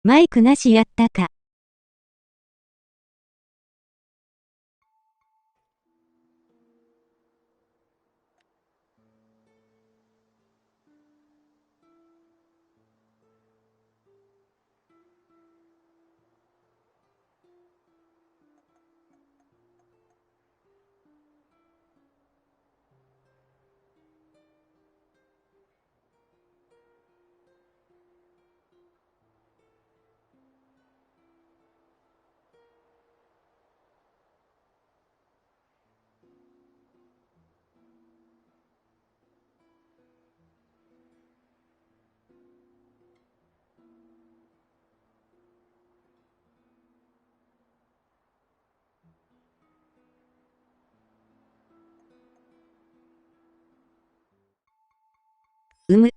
マイクなしやったか。む。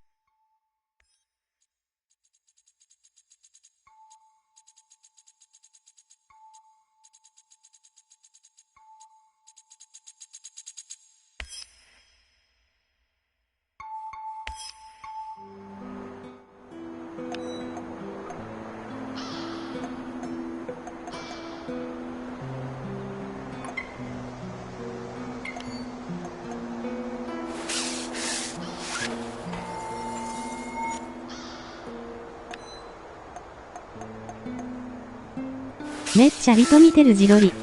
めっちゃ人見てる自撮り。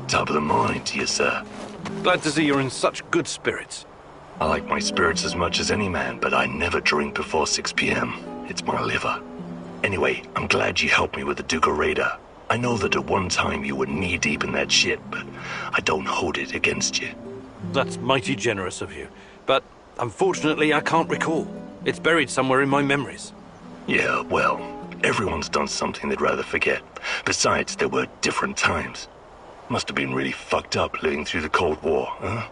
Top of the morning to you, sir. Glad to see you're in such good spirits. I like my spirits as much as any man, but I never drink before 6 p.m. It's my liver. Anyway, I'm glad you helped me with the Duca Raider. I know that at one time you were knee-deep in that shit, but I don't hold it against you. That's mighty generous of you. But unfortunately, I can't recall. It's buried somewhere in my memories. Yeah, well, everyone's done something they'd rather forget. Besides, there were different times. Must have been really fucked up living through the Cold War, huh?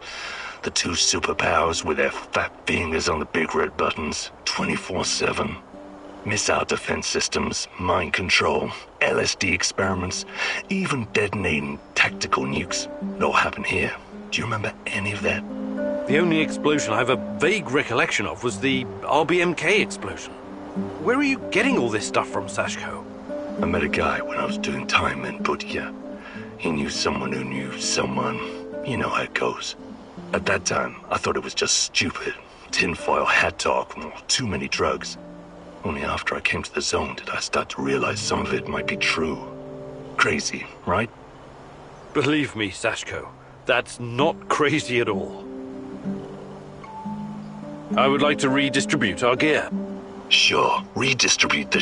The two superpowers with their fat fingers on the big red buttons, 24/7. Missile defense systems, mind control, LSD experiments, even detonating tactical nukes. It all happened here. Do you remember any of that? The only explosion I have a vague recollection of was the RBMK explosion. Where are you getting all this stuff from, Sashko? I met a guy when I was doing time in Butya. He knew someone who knew someone. You know how it goes. At that time, I thought it was just stupid. tinfoil hat talk, too many drugs. Only after I came to the zone did I start to realize some of it might be true. Crazy, right? Believe me, Sashko, that's not crazy at all. I would like to redistribute our gear. Sure, redistribute the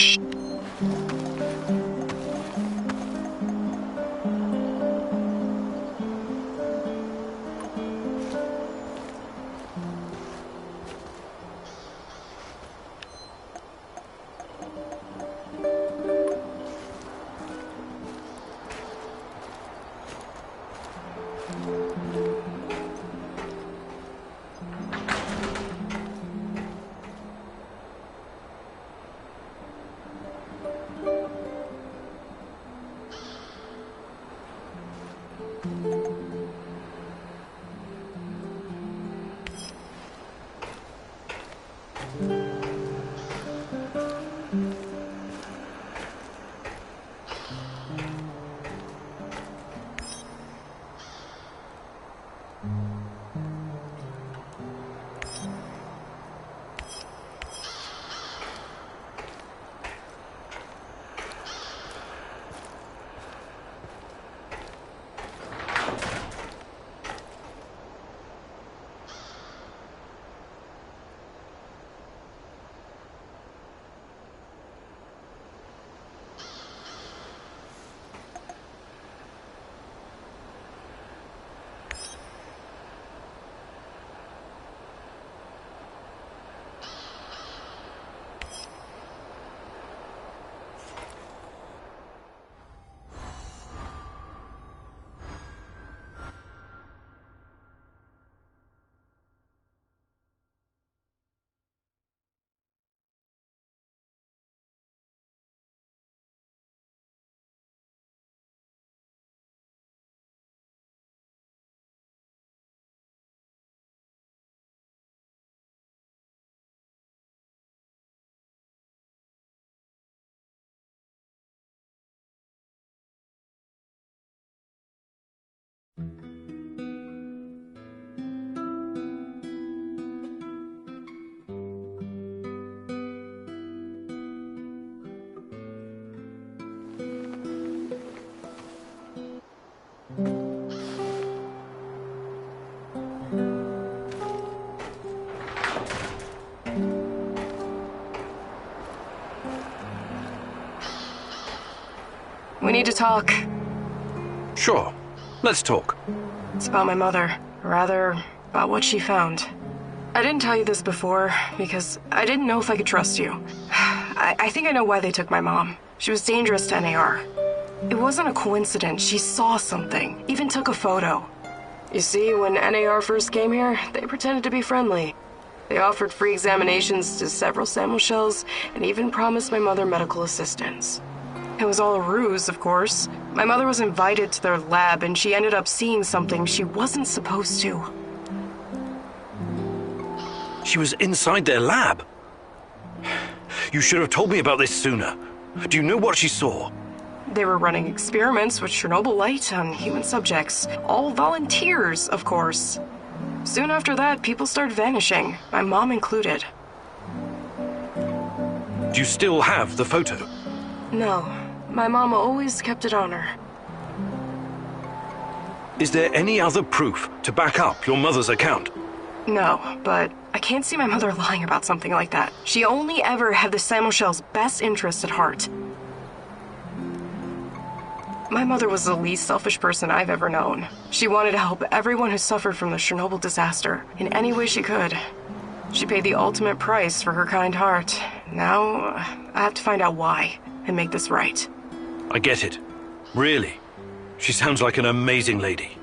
We need to talk. Sure, let's talk. It's about my mother. Rather, about what she found. I didn't tell you this before, because I didn't know if I could trust you. I think I know why they took my mom. She was dangerous to NAR. It wasn't a coincidence. She saw something, even took a photo. You see, when NAR first came here, they pretended to be friendly. They offered free examinations to several sample shells, and even promised my mother medical assistance. It was all a ruse, of course. My mother was invited to their lab, and she ended up seeing something she wasn't supposed to. She was inside their lab. You should have told me about this sooner. Do you know what she saw? They were running experiments with Chernobyl light on human subjects. All volunteers, of course. Soon after that, people started vanishing, my mom included. Do you still have the photo? No. My mom always kept it on her. Is there any other proof to back up your mother's account? No, but I can't see my mother lying about something like that. She only ever had the Samuel's best interest at heart. My mother was the least selfish person I've ever known. She wanted to help everyone who suffered from the Chernobyl disaster in any way she could. She paid the ultimate price for her kind heart. Now, I have to find out why and make this right. I get it. Really. She sounds like an amazing lady.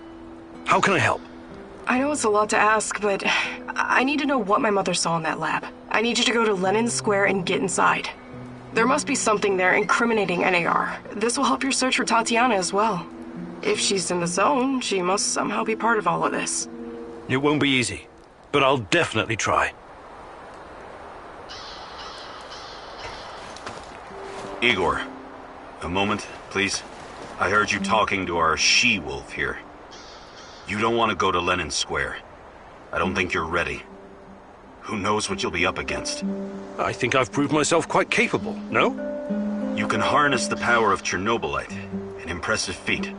How can I help? I know it's a lot to ask, but I need to know what my mother saw in that lab. I need you to go to Lenin Square and get inside. There must be something there incriminating NAR. This will help your search for Tatiana as well. If she's in the zone, she must somehow be part of all of this. It won't be easy, but I'll definitely try. Igor, a moment, please. I heard you talking to our she-wolf here. You don't want to go to Lenin Square. I don't think you're ready. Who knows what you'll be up against? I think I've proved myself quite capable, no? You can harness the power of Chernobylite. An impressive feat.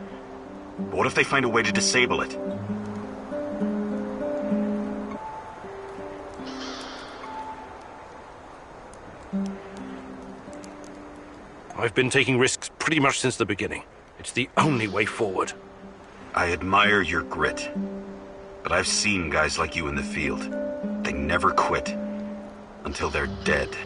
But what if they find a way to disable it? I've been taking risks pretty much since the beginning. It's the only way forward. I admire your grit. But I've seen guys like you in the field. They never quit. Until they're dead.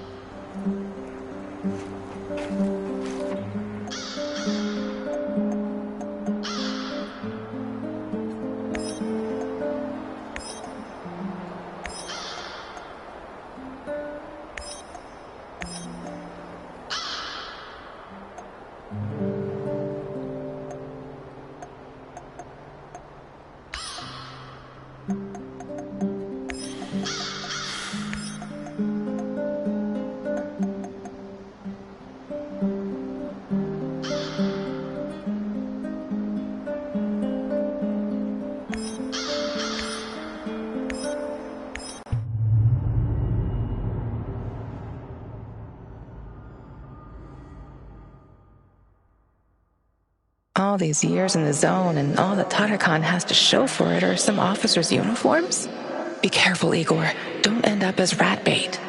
All these years in the zone and all that Tatakan has to show for it are some officers' uniforms? Be careful, Igor. Don't end up as rat bait.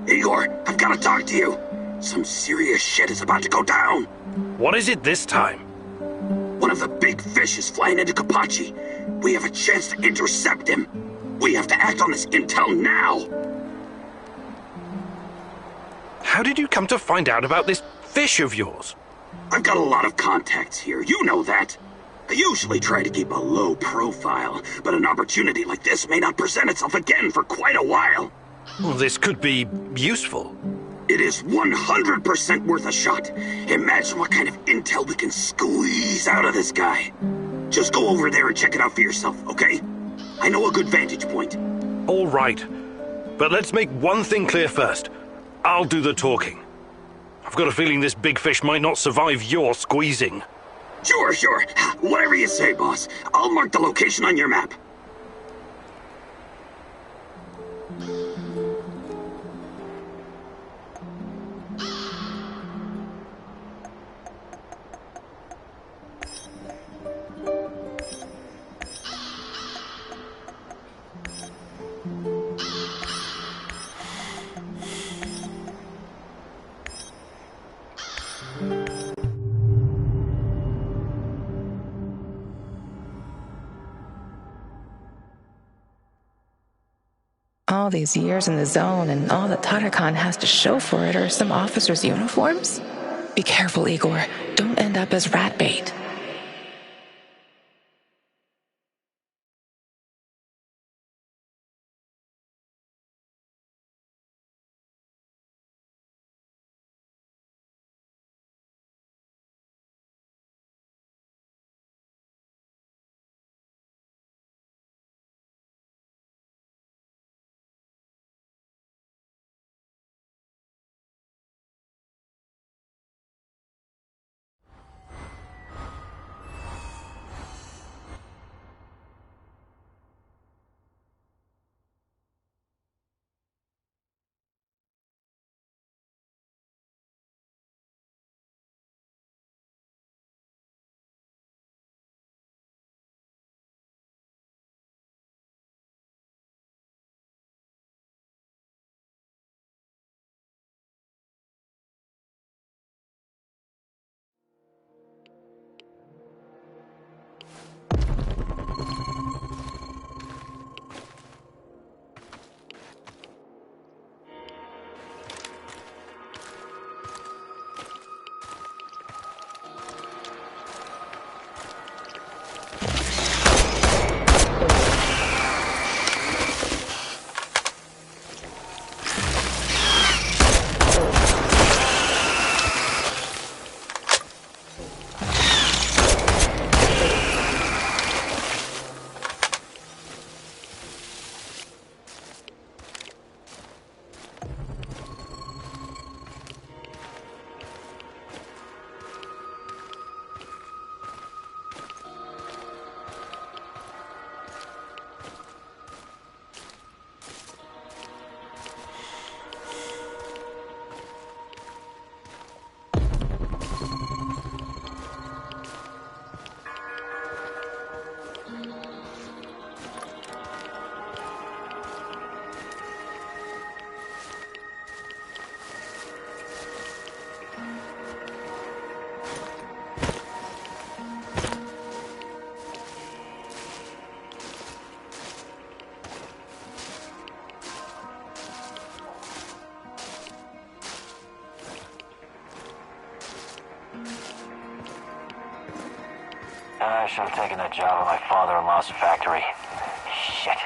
Igor, I've got to talk to you. Some serious shit is about to go down. What is it this time? One of the big fish is flying into Kapachi. We have a chance to intercept him. We have to act on this intel now. How did you come to find out about this fish of yours? I've got a lot of contacts here, you know that. I usually try to keep a low profile, but an opportunity like this may not present itself again for quite a while. Well, this could be useful. It is 100% worth a shot. Imagine what kind of intel we can squeeze out of this guy. Just go over there and check it out for yourself, okay? I know a good vantage point. All right. But let's make one thing clear first. I'll do the talking. I've got a feeling this big fish might not survive your squeezing. Sure. Whatever you say, boss. I'll mark the location on your map. All these years in the zone and all that Tatakan has to show for it are some officers' uniforms? Be careful, Igor. Don't end up as rat bait. I should have taken that job at my father-in-law's factory. Shit.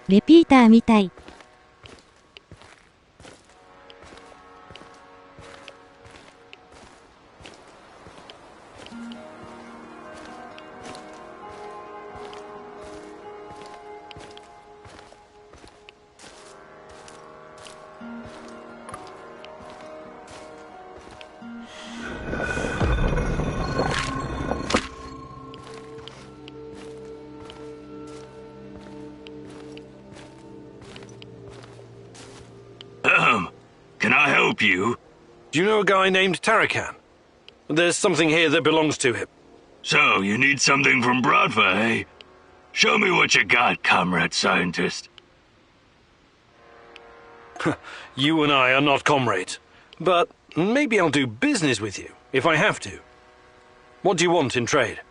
レピーターみたい。Can I help you? Do you know a guy named Tarakan? There's something here that belongs to him. So, you need something from Bradford, eh? Show me what you got, comrade scientist. You and I are not comrades, but maybe I'll do business with you, if I have to. What do you want in trade?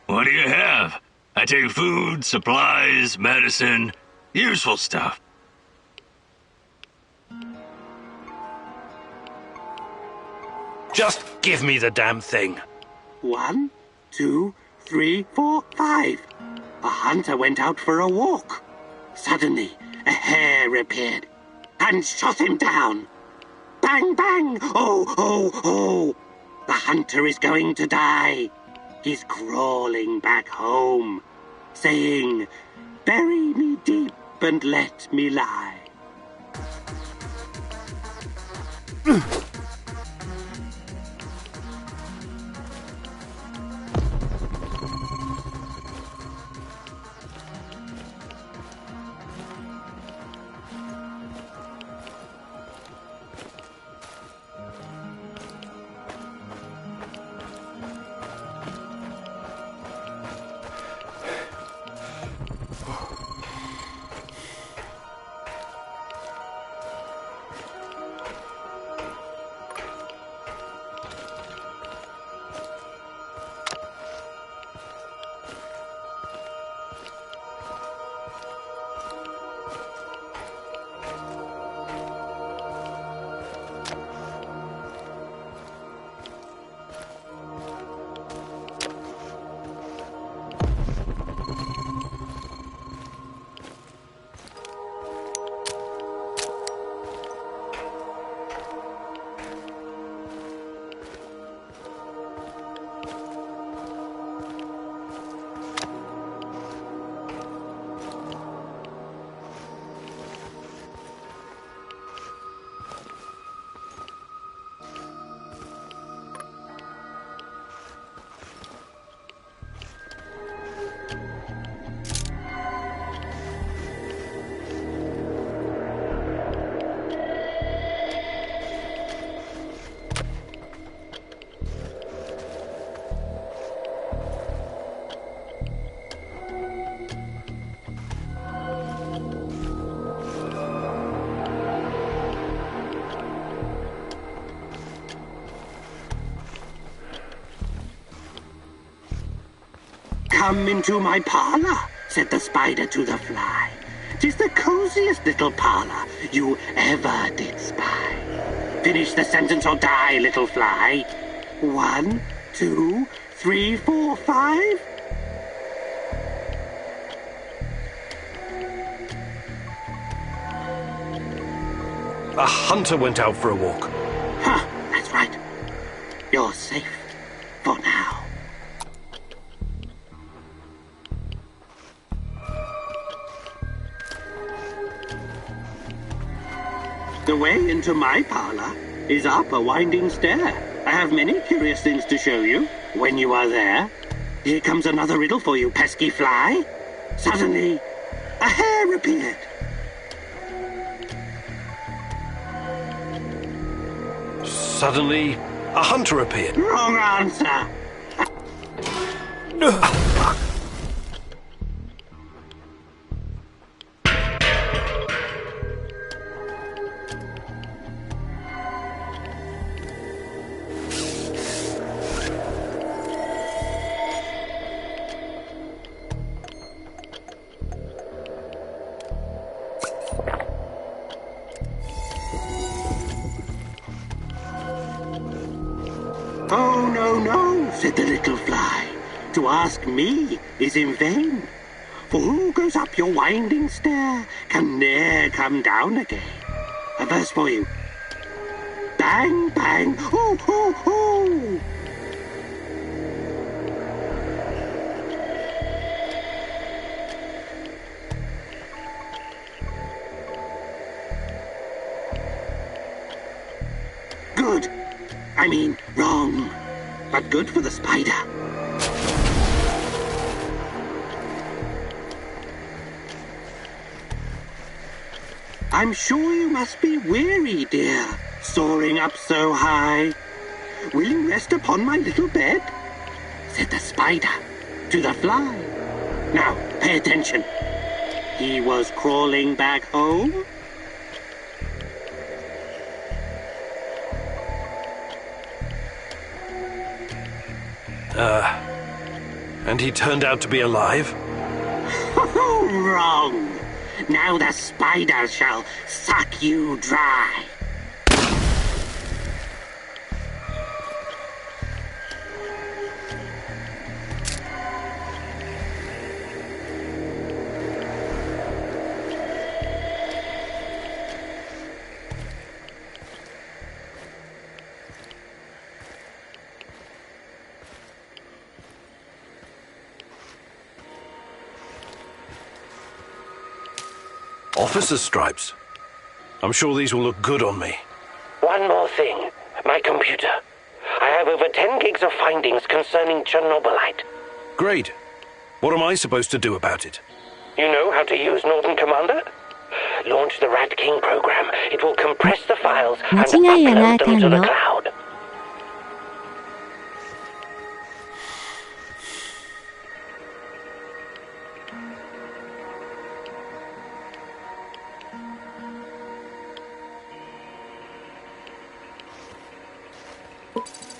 What do you have? I take food, supplies, medicine, useful stuff. Just give me the damn thing. 1, 2, 3, 4, 5. A hunter went out for a walk. Suddenly, a hare appeared and shot him down. Bang, bang! Oh, oh, oh! The hunter is going to die. He's crawling back home, saying, "Bury me deep and let me lie." Come into my parlor, said the spider to the fly. 'Tis the coziest little parlor you ever did spy. Finish the sentence or die, little fly. 1, 2, 3, 4, 5. A hunter went out for a walk. Huh, that's right. You're safe for now. The way into my parlor is up a winding stair. I have many curious things to show you when you are there. Here comes another riddle for you, pesky fly. Suddenly, a hair appeared. Suddenly, a hunter appeared. Wrong answer. Oh, no, no, said the little fly. To ask me is in vain. For who goes up your winding stair can ne'er come down again. A verse for you. Bang, bang, hoo, hoo, hoo. Good. I mean, wrong. But good for the spider. I'm sure you must be weary, dear, soaring up so high. Will you rest upon my little bed? Said the spider to the fly. Now, pay attention. He was crawling back home. And he turned out to be alive? Wrong. Now the spider shall suck you dry. Officer's stripes. I'm sure these will look good on me. One more thing. My computer. I have over 10 gigs of findings concerning Chernobylite. Great. What am I supposed to do about it? You know how to use Northern Commander? Launch the Rat King program. It will compress the files and upload them to the cloud.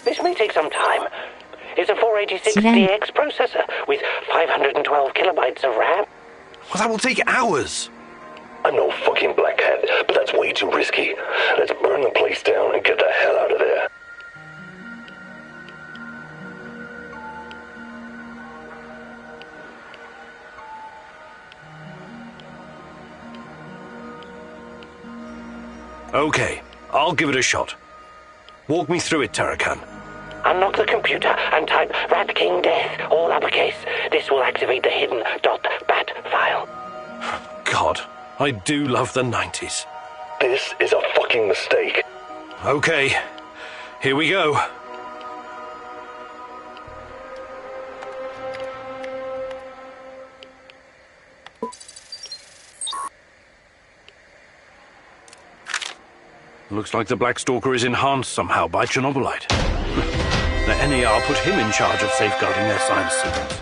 This may take some time. It's a 486DX processor with 512 kilobytes of RAM. Well, that will take hours. I'm no fucking black hat, but that's way too risky. Let's burn the place down and get the hell out of there. Okay, I'll give it a shot. Walk me through it, Tarakan. Unlock the computer and type Rat King Death, all uppercase. This will activate the hidden .bat file. God, I do love the 90s. This is a fucking mistake. Okay, here we go. Looks like the Black Stalker is enhanced somehow by Chernobylite. The NER put him in charge of safeguarding their science secrets.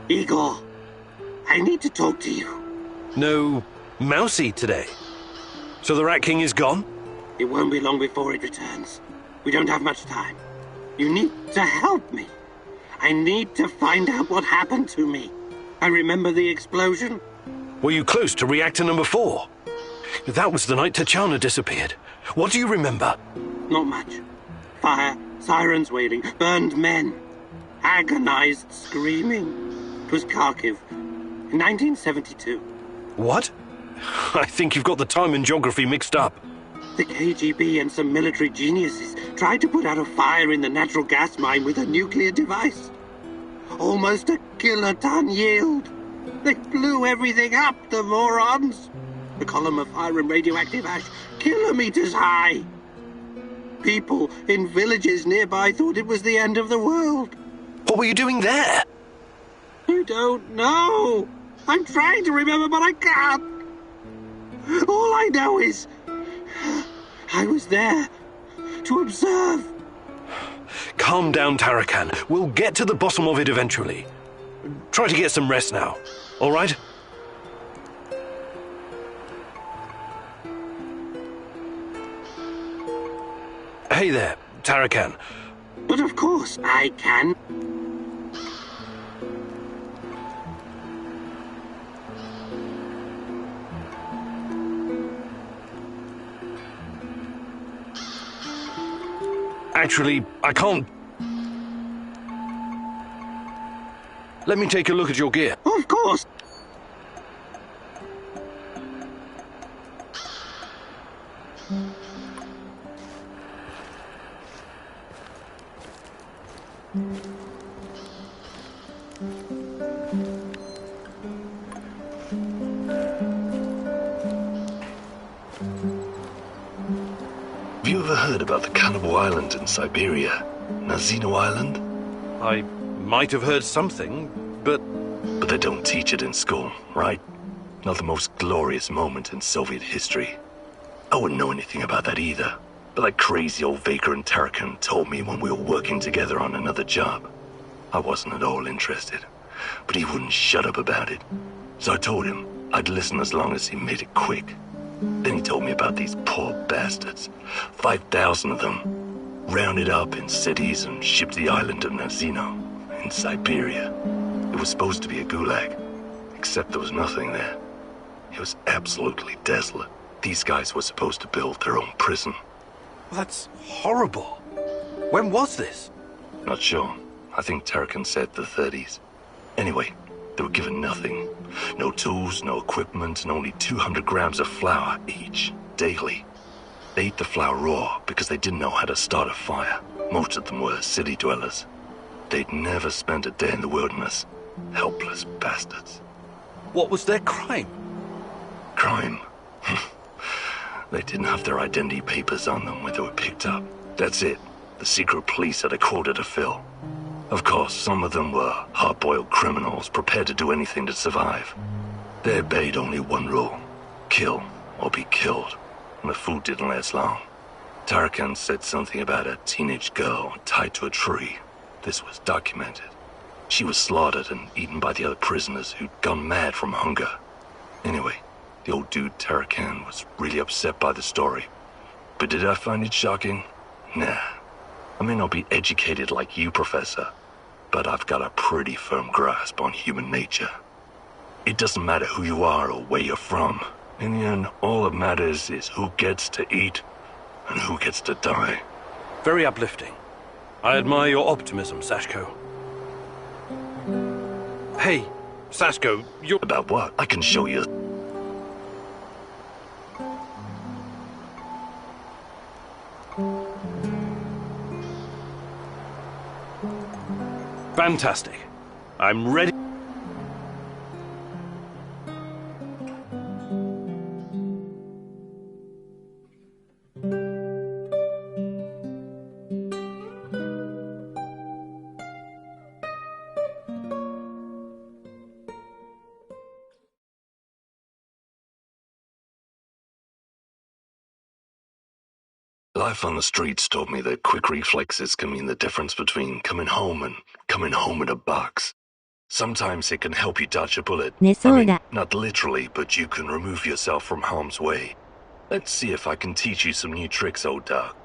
Igor, I need to talk to you. No Mousy today. So the Rat King is gone? It won't be long before it returns. We don't have much time. You need to help me. I need to find out what happened to me. I remember the explosion. Were you close to reactor number 4? That was the night Tachana disappeared. What do you remember? Not much. Fire, sirens wailing, burned men, agonized screaming. It was Kharkiv, in 1972. What? I think you've got the time and geography mixed up. The KGB and some military geniuses tried to put out a fire in the natural gas mine with a nuclear device. Almost a kiloton yield. They blew everything up, the morons. The column of fire and radioactive ash, kilometers high. People in villages nearby thought it was the end of the world. What were you doing there? I don't know. I'm trying to remember, but I can't. All I know is I was there to observe. Calm down, Tarakan. We'll get to the bottom of it eventually. Try to get some rest now, all right? Hey there, Tarakan. But of course I can. Actually, I can't. Let me take a look at your gear. Of course. Have you ever heard about the cannibal island in Siberia? Nazino Island? I might have heard something, but they don't teach it in school, right? Not the most glorious moment in Soviet history. I wouldn't know anything about that either. But that crazy old Vaker and Tarakan told me when we were working together on another job. I wasn't at all interested, but he wouldn't shut up about it. So I told him I'd listen as long as he made it quick. Then he told me about these poor bastards. 5,000 of them, rounded up in cities and shipped to the island of Nazino, in Siberia. It was supposed to be a gulag, except there was nothing there. It was absolutely desolate. These guys were supposed to build their own prison. That's horrible. When was this? Not sure. I think Tarakan said the 30s. Anyway, they were given nothing. No tools, no equipment, and only 200 grams of flour each, daily. They ate the flour raw because they didn't know how to start a fire. Most of them were city dwellers. They'd never spent a day in the wilderness. Helpless bastards. What was their crime? Crime? They didn't have their identity papers on them when they were picked up. That's it. The secret police had a quota to fill. Of course, some of them were hard-boiled criminals prepared to do anything to survive. They obeyed only one rule: kill or be killed. And the food didn't last long. Tarakan said something about a teenage girl tied to a tree. This was documented. She was slaughtered and eaten by the other prisoners who'd gone mad from hunger. Anyway, the old dude Tarakan was really upset by the story. But did I find it shocking? Nah. I may not be educated like you, Professor, but I've got a pretty firm grasp on human nature. It doesn't matter who you are or where you're from. In the end, all that matters is who gets to eat and who gets to die. Very uplifting. I admire your optimism, Sashko. Hey, Sashko, you're... About what? I can show you. Fantastic. I'm ready. Life on the streets taught me that quick reflexes can mean the difference between coming home and coming home in a box. Sometimes it can help you dodge a bullet. I mean, not literally, but you can remove yourself from harm's way. Let's see if I can teach you some new tricks, old dog.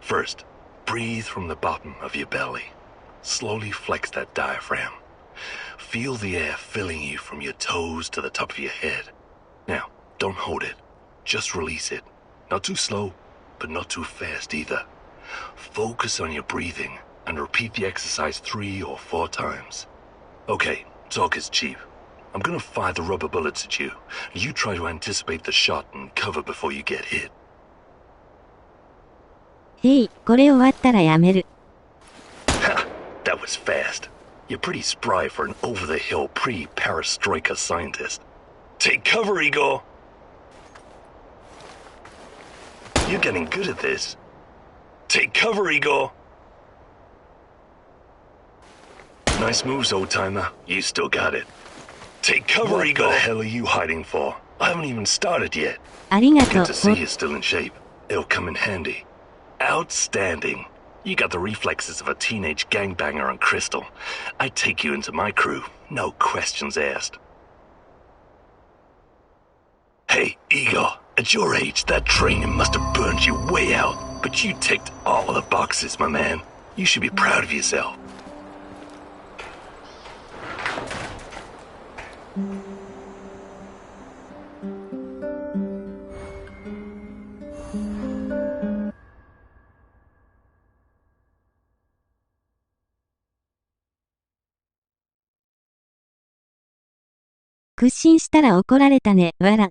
First, breathe from the bottom of your belly. Slowly flex that diaphragm. Feel the air filling you from your toes to the top of your head. Now, don't hold it. Just release it. Not too slow, but not too fast either. Focus on your breathing and repeat the exercise 3 or 4 times. Okay, talk is cheap. I'm gonna fire the rubber bullets at you. You try to anticipate the shot and cover before you get hit. Hey, これ終わったらやめる。 Ha! That was fast. You're pretty spry for an over-the-hill pre-perestroika scientist. Take cover, Igor! You're getting good at this. Take cover, Igor! Nice moves, old-timer. You still got it. Take cover, Igor! What the hell are you hiding for? I haven't even started yet. ありがと Good う。 to see you're still in shape. It'll come in handy. Outstanding. You got the reflexes of a teenage gangbanger on Crystal. I'd take you into my crew. No questions asked. Hey, Igor. At your age, that training must have burned you way out. But you ticked all the boxes, my man. You should be proud of yourself.「屈伸したら怒られたね、わら」